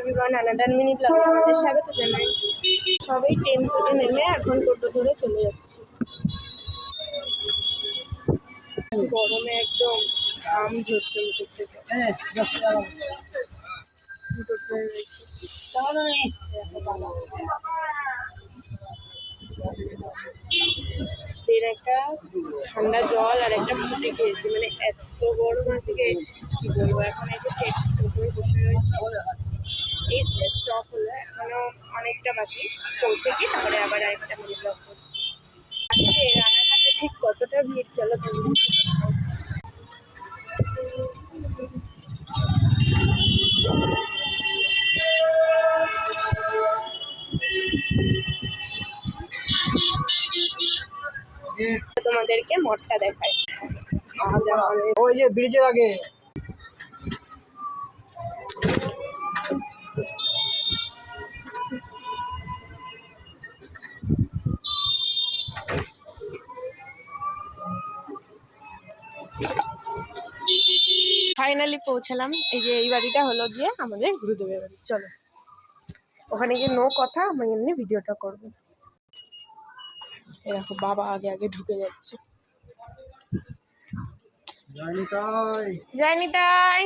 Everyone, another mini ব্লগে আমাদের স্বাগত জানাই। সবাই ট্রেন থেকে নেমে এখন টোটো ধরে চলে যাচ্ছি। গরমে একদম ঘাম ঝরছে মুখের থেকে। একটা ঠান্ডা জল আর একটা ফুটে খেয়েছি, মানে এত গরম আজকে কি বলবো। এখন একটু টোটোয় বসে রয়েছে। এই স্টেজ স্টপ হলো, এখনো অনেকটা বাকি, পৌঁছে কি তারপরে আবার আরেকটা মিনি ব্লগ করছি। আজকে রানাঘাটে ঠিক কতটা ভিড় চলো তোমাদের তোমাদেরকে মঠটা দেখায়। ওই যে ব্রিজের আগে ফাইনালি পৌঁছালাম। এই যে এই বাড়িটা হলো গিয়ে আমাদের গুরুদেবের বাড়ি। চলো ওখানে গিয়ে নো কথা, আমি এমনি ভিডিওটা করবো। এরকম বাবা আগে আগে ঢুকে যাচ্ছে। জয় নিতাই।